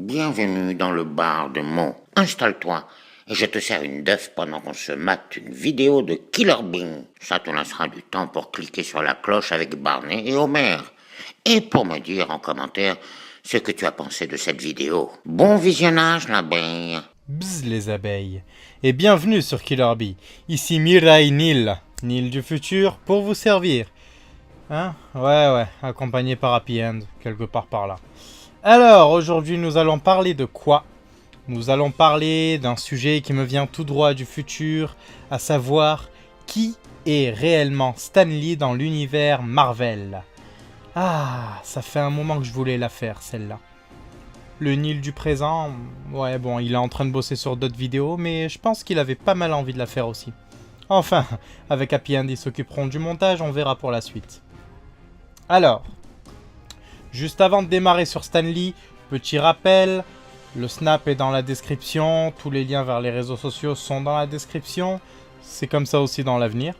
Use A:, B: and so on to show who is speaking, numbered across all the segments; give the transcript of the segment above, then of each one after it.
A: Bienvenue dans le bar de Mo. Installe-toi et je te sers une def pendant qu'on se mate une vidéo de Killer Bean. Ça te laissera du temps pour cliquer sur la cloche avec Barney et Homer. Et pour me dire en commentaire ce que tu as pensé de cette vidéo. Bon visionnage, l'abeille.
B: Bzz les abeilles, et bienvenue sur Killer Bee. Ici Mirai Nil du futur, pour vous servir. Hein? Ouais, accompagné par Happy End, quelque part par là. Alors, aujourd'hui nous allons parler de quoi? Nous allons parler d'un sujet qui me vient tout droit du futur, à savoir, qui est réellement Stan Lee dans l'univers Marvel? Ah, ça fait un moment que je voulais la faire, celle-là. Le Nil du présent, ouais bon, il est en train de bosser sur d'autres vidéos, mais je pense qu'il avait pas mal envie de la faire aussi. Enfin, avec Happy End, ils s'occuperont du montage, on verra pour la suite. Alors, juste avant de démarrer sur Stan Lee, petit rappel, le Snap est dans la description, tous les liens vers les réseaux sociaux sont dans la description, c'est comme ça aussi dans l'avenir.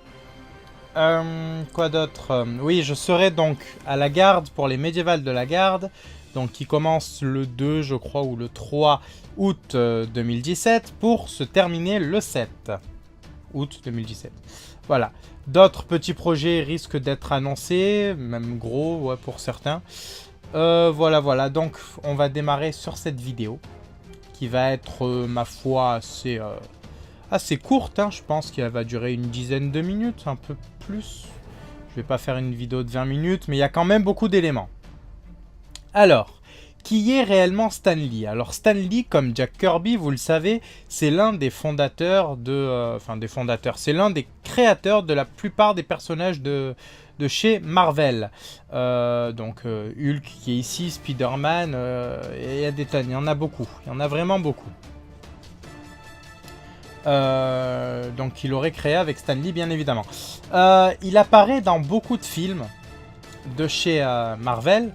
B: Quoi d'autre? Oui, je serai donc à la garde pour les médiévales de la garde, donc qui commence le 2, je crois, ou le 3 août 2017, pour se terminer le 7 août 2017. Voilà. D'autres petits projets risquent d'être annoncés, même gros, ouais, pour certains. Voilà. Donc, on va démarrer sur cette vidéo, qui va être, ma foi, assez courte, hein. Je pense qu'elle va durer une dizaine de minutes, un peu plus. Je vais pas faire une vidéo de 20 minutes, mais il y a quand même beaucoup d'éléments. Alors, qui est réellement Stan Lee? Alors Stan Lee, comme Jack Kirby, vous le savez, c'est l'un des fondateurs de... c'est l'un des créateurs de la plupart des personnages de chez Marvel. Hulk qui est ici, Spider-Man, il y a des tonnes, il y en a beaucoup. Il y en a vraiment beaucoup. Donc il aurait créé avec Stan Lee, bien évidemment. Il apparaît dans beaucoup de films de chez Marvel.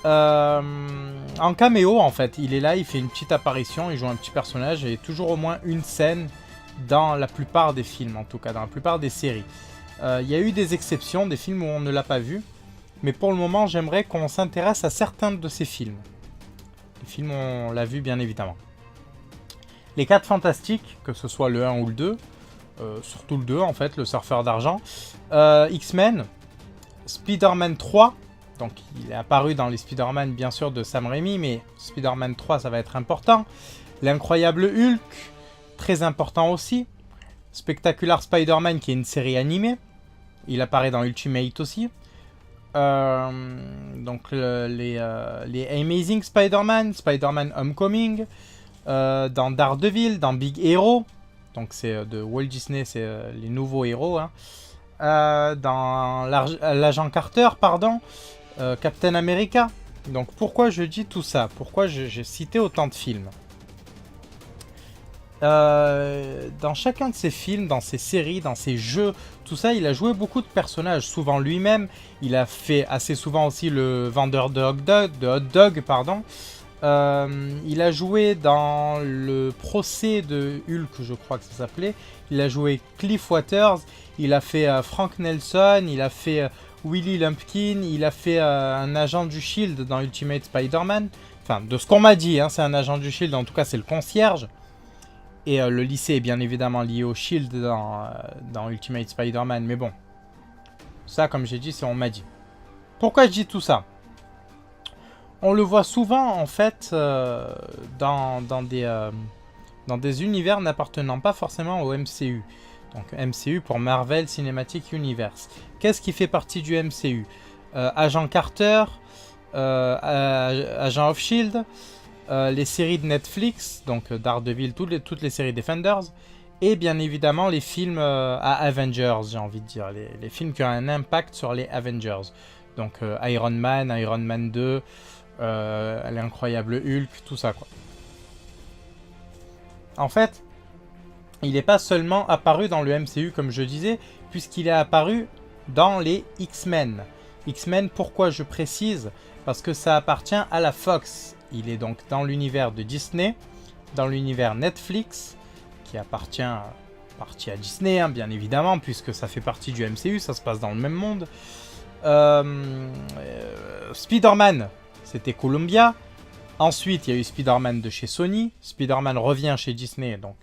B: En caméo, en fait, il est là, il fait une petite apparition, il joue un petit personnage et toujours au moins une scène dans la plupart des films, en tout cas dans la plupart des séries. Il y a eu des exceptions, des films où on ne l'a pas vu, mais pour le moment j'aimerais qu'on s'intéresse à certains de ces films. Les films on l'a vu bien évidemment. Les 4 Fantastiques, que ce soit le 1 ou le 2, surtout le 2 en fait, le surfeur d'argent, X-Men, Spider-Man 3, donc il est apparu dans les Spider-Man bien sûr de Sam Raimi, mais Spider-Man 3 ça va être important. L'incroyable Hulk, très important aussi. Spectacular Spider-Man qui est une série animée, il apparaît dans Ultimate aussi. Les Amazing Spider-Man, Spider-Man Homecoming, dans Daredevil, dans Big Hero, donc c'est de Walt Disney, c'est les nouveaux héros, hein. Dans l'agent Carter, pardon, Captain America. Donc pourquoi je dis tout ça? Pourquoi j'ai cité autant de films? Dans chacun de ces films, dans ces séries, dans ces jeux, tout ça, il a joué beaucoup de personnages, souvent lui-même. Il a fait assez souvent aussi le vendeur de hot dog, pardon. Il a joué dans le procès de Hulk, je crois que ça s'appelait. Il a joué Cliff Waters, il a fait Frank Nelson, il a fait Willy Lumpkin, il a fait un agent du Shield dans Ultimate Spider-Man. Enfin, de ce qu'on m'a dit, hein, c'est un agent du Shield, en tout cas c'est le concierge. Et le lycée est bien évidemment lié au Shield dans Ultimate Spider-Man, mais bon. Ça, comme j'ai dit, c'est on m'a dit. Pourquoi je dis tout ça? On le voit souvent, en fait, dans des univers n'appartenant pas forcément au MCU. Donc MCU pour Marvel Cinematic Universe. Qu'est-ce qui fait partie du MCU? Agent Carter, Agent of Shield, les séries de Netflix, donc Daredevil, toutes les séries Defenders, et bien évidemment les films à Avengers, j'ai envie de dire, les films qui ont un impact sur les Avengers. Donc Iron Man 2, l'incroyable Hulk, tout ça quoi. En fait, il n'est pas seulement apparu dans le MCU comme je disais, puisqu'il est apparu dans les X-Men. X-Men, pourquoi je précise? Parce que ça appartient à la Fox. Il est donc dans l'univers de Disney, dans l'univers Netflix, qui appartient à Disney, hein, bien évidemment, puisque ça fait partie du MCU, ça se passe dans le même monde. Spider-Man, c'était Columbia. Ensuite, il y a eu Spider-Man de chez Sony. Spider-Man revient chez Disney, donc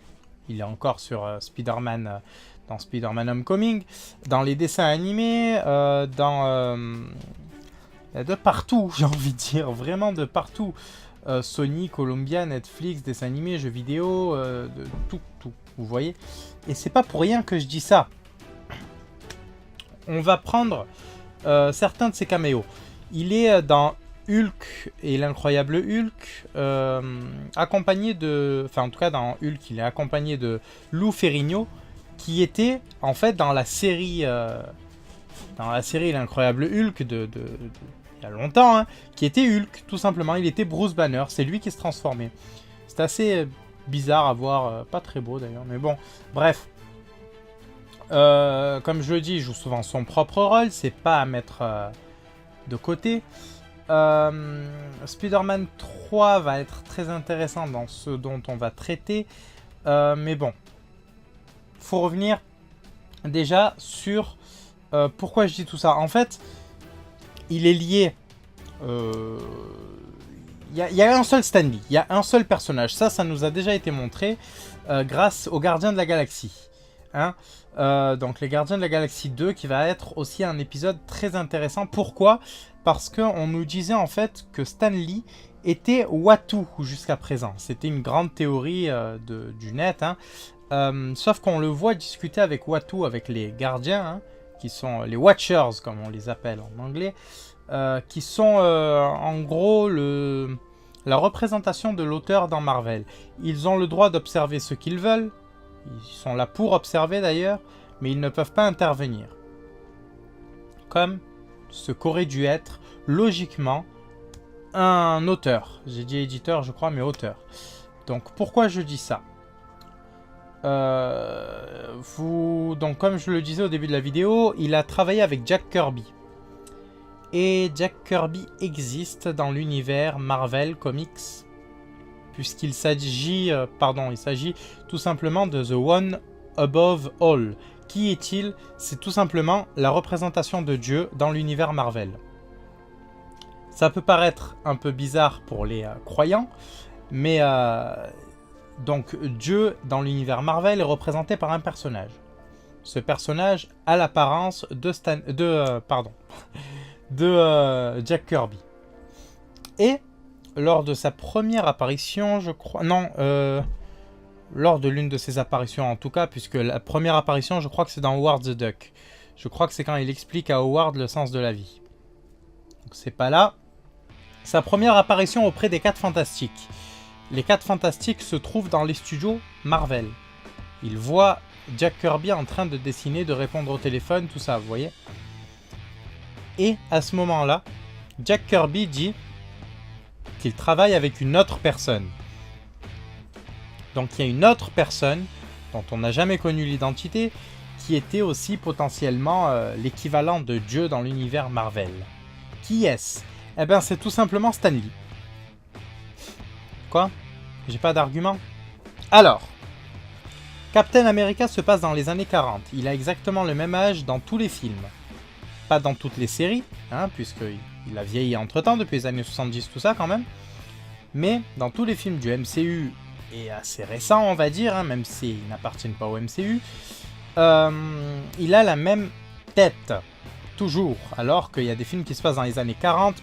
B: il est encore sur Spider-Man dans Spider-Man Homecoming. Dans les dessins animés, de partout, j'ai envie de dire, vraiment de partout. Sony, Columbia, Netflix, dessins animés, jeux vidéo, de tout, vous voyez. Et c'est pas pour rien que je dis ça. On va prendre certains de ses caméos. Il est dans Hulk et l'incroyable Hulk, accompagné de... Enfin, en tout cas, dans Hulk, il est accompagné de Lou Ferrigno, qui était, en fait, dans la série l'incroyable Hulk il y a longtemps, hein, qui était Hulk, tout simplement. Il était Bruce Banner, c'est lui qui se transformait. C'est assez bizarre à voir, pas très beau d'ailleurs, mais bon, bref. Comme je le dis, il joue souvent son propre rôle, c'est pas à mettre de côté. Spider-Man 3 va être très intéressant dans ce dont on va traiter, mais bon, faut revenir déjà sur pourquoi je dis tout ça. En fait, il est lié. Il y a un seul Stan Lee, il y a un seul personnage. Ça nous a déjà été montré grâce aux Gardiens de la Galaxie. Hein, donc les Gardiens de la Galaxie 2 qui va être aussi un épisode très intéressant. Pourquoi ? Parce qu'on nous disait en fait que Stan Lee était Uatu jusqu'à présent. C'était une grande théorie du net. Hein. Sauf qu'on le voit discuter avec Uatu, avec les gardiens, hein, qui sont les Watchers comme on les appelle en anglais, qui sont en gros la représentation de l'auteur dans Marvel. Ils ont le droit d'observer ce qu'ils veulent. Ils sont là pour observer d'ailleurs, mais ils ne peuvent pas intervenir. Comme ce qu'aurait dû être, logiquement, un auteur. J'ai dit éditeur, je crois, mais auteur. Donc, pourquoi je dis ça ? Donc, comme je le disais au début de la vidéo, il a travaillé avec Jack Kirby. Et Jack Kirby existe dans l'univers Marvel Comics, puisqu'il s'agit, il s'agit tout simplement de The One Above All. Qui est-il ? C'est tout simplement la représentation de Dieu dans l'univers Marvel. Ça peut paraître un peu bizarre pour les croyants, mais donc Dieu dans l'univers Marvel est représenté par un personnage. Ce personnage a l'apparence de Jack Kirby. Et lors de sa première apparition, je crois... Non, lors de l'une de ses apparitions en tout cas, puisque la première apparition, je crois que c'est dans Howard the Duck. Je crois que c'est quand il explique à Howard le sens de la vie. Donc c'est pas là. Sa première apparition auprès des 4 Fantastiques. Les 4 Fantastiques se trouvent dans les studios Marvel. Il voit Jack Kirby en train de dessiner, de répondre au téléphone, tout ça, vous voyez. Et à ce moment-là, Jack Kirby dit qu'il travaille avec une autre personne. Donc il y a une autre personne dont on n'a jamais connu l'identité, qui était aussi potentiellement l'équivalent de Dieu dans l'univers Marvel. Qui est-ce ? Eh bien c'est tout simplement Stan Lee. Quoi ? J'ai pas d'argument ? Alors, Captain America se passe dans les années 40. Il a exactement le même âge dans tous les films. Pas dans toutes les séries, hein, puisqu'il a vieilli entre-temps, depuis les années 70, tout ça quand même. Mais dans tous les films du MCU, et assez récents on va dire, hein, même s'ils n'appartiennent pas au MCU, il a la même tête, toujours. Alors qu'il y a des films qui se passent dans les années 40,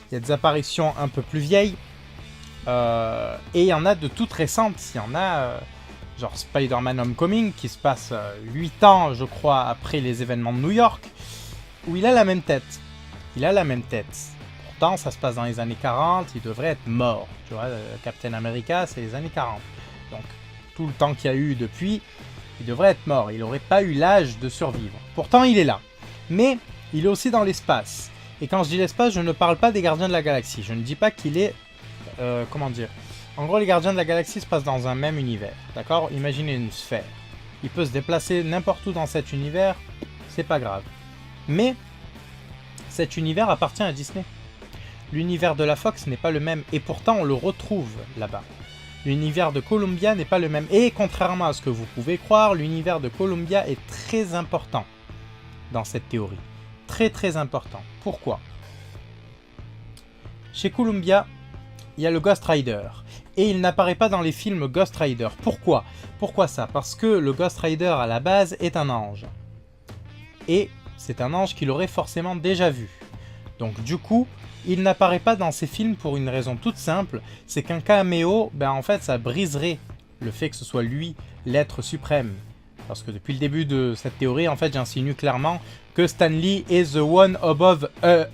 B: il y a des apparitions un peu plus vieilles, et il y en a de toutes récentes. Il y en a... genre Spider-Man Homecoming, qui se passe 8 ans, je crois, après les événements de New York, où il a la même tête. Il a la même tête. Pourtant, ça se passe dans les années 40, il devrait être mort. Tu vois, Captain America, c'est les années 40. Donc, tout le temps qu'il y a eu depuis, il devrait être mort. Il n'aurait pas eu l'âge de survivre. Pourtant, il est là. Mais, il est aussi dans l'espace. Et quand je dis l'espace, je ne parle pas des Gardiens de la Galaxie. Je ne dis pas qu'il est... comment dire ? En gros, les Gardiens de la Galaxie se passent dans un même univers, d'accord ? Imaginez une sphère. Il peut se déplacer n'importe où dans cet univers, c'est pas grave. Mais, cet univers appartient à Disney. L'univers de la Fox n'est pas le même, et pourtant on le retrouve là-bas. L'univers de Columbia n'est pas le même, et contrairement à ce que vous pouvez croire, l'univers de Columbia est très important dans cette théorie. Très très important. Pourquoi ? Chez Columbia, il y a le Ghost Rider. Et il n'apparaît pas dans les films Ghost Rider. Pourquoi? Pourquoi ça? Parce que le Ghost Rider à la base est un ange. Et c'est un ange qu'il aurait forcément déjà vu. Donc du coup, il n'apparaît pas dans ces films pour une raison toute simple, c'est qu'un caméo, ben en fait ça briserait le fait que ce soit lui l'être suprême. Parce que depuis le début de cette théorie, en fait j'insinue clairement que Stan Lee est the one above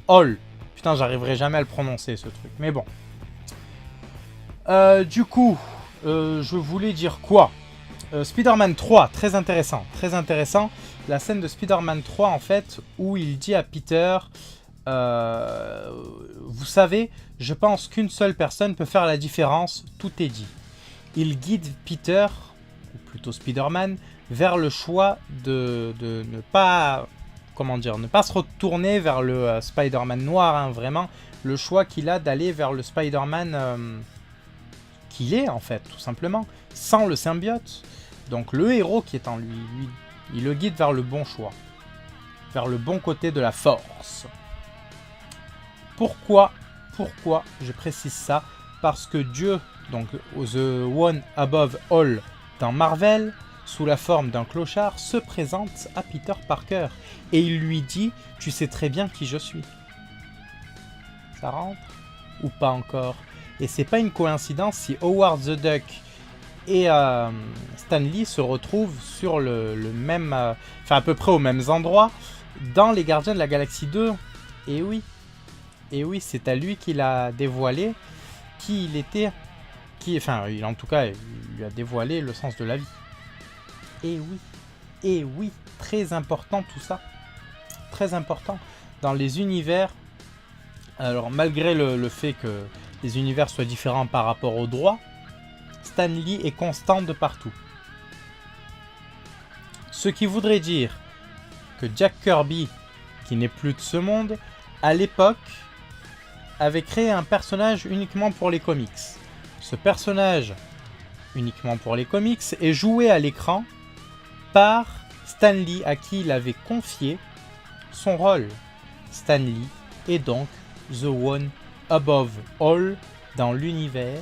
B: all. Putain, j'arriverai jamais à le prononcer ce truc, mais bon. Du coup, je voulais dire quoi? Spider-Man 3, très intéressant, très intéressant. La scène de Spider-Man 3 en fait, où il dit à Peter... vous savez, je pense qu'une seule personne peut faire la différence, tout est dit. Il guide Peter, ou plutôt Spider-Man, vers le choix de ne pas, comment dire, ne pas se retourner vers le Spider-Man noir, hein, vraiment, le choix qu'il a d'aller vers le Spider-Man qu'il est en fait, tout simplement, sans le symbiote. Donc le héros qui est en lui, il le guide vers le bon choix, vers le bon côté de la force. Pourquoi je précise ça? Parce que Dieu, donc The One Above All dans Marvel, sous la forme d'un clochard, se présente à Peter Parker. Et il lui dit, tu sais très bien qui je suis. Ça rentre? Ou pas encore? Et c'est pas une coïncidence si Howard the Duck et Stan Lee se retrouvent sur le même... enfin à peu près aux mêmes endroits dans Les Gardiens de la Galaxie 2. Et oui. Et oui, c'est à lui qu'il a dévoilé qui il était, en tout cas, il lui a dévoilé le sens de la vie. Et oui, très important tout ça, très important. Dans les univers, alors malgré le fait que les univers soient différents par rapport au droit, Stan Lee est constant de partout. Ce qui voudrait dire que Jack Kirby, qui n'est plus de ce monde, à l'époque, avait créé un personnage uniquement pour les comics. Ce personnage, uniquement pour les comics, est joué à l'écran par Stan Lee, à qui il avait confié son rôle. Stan Lee est donc The One Above All dans l'univers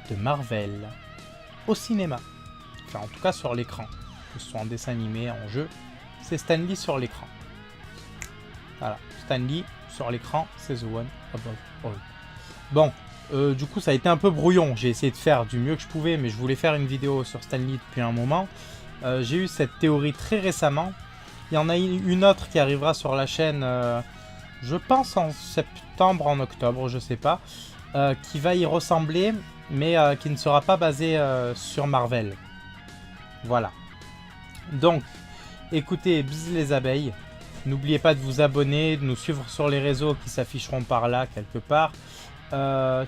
B: de Marvel, au cinéma. Enfin, en tout cas sur l'écran. Que ce soit en dessin animé, en jeu, c'est Stan Lee sur l'écran. Voilà, Stan Lee sur l'écran, c'est The One Above All. Bon, du coup ça a été un peu brouillon, j'ai essayé de faire du mieux que je pouvais, mais je voulais faire une vidéo sur Stan Lee depuis un moment. J'ai eu cette théorie très récemment, il y en a une autre qui arrivera sur la chaîne, je pense en septembre, en octobre, je sais pas, qui va y ressembler, mais qui ne sera pas basée sur Marvel. Voilà. Donc, écoutez, bisous les abeilles. N'oubliez pas de vous abonner, de nous suivre sur les réseaux qui s'afficheront par là quelque part, voilà,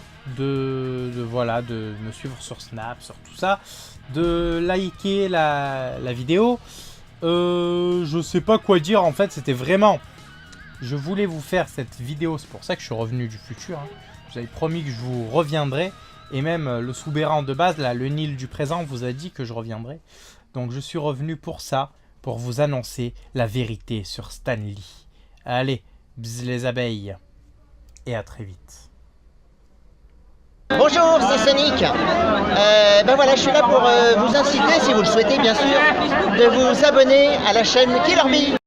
B: de me suivre sur Snap, sur tout ça, de liker la vidéo. Je sais pas quoi dire en fait, c'était vraiment, je voulais vous faire cette vidéo, c'est pour ça que je suis revenu du futur. Hein. J'avais promis que je vous reviendrai et même le soubéran de base, là, le Nil du présent vous a dit que je reviendrai. Donc je suis revenu pour ça. Pour vous annoncer la vérité sur Stan Lee. Allez, bisous les abeilles, et à très vite.
C: Bonjour, c'est Sonic. Ben voilà, je suis là pour vous inciter, si vous le souhaitez bien sûr, de vous abonner à la chaîne Killer Bee.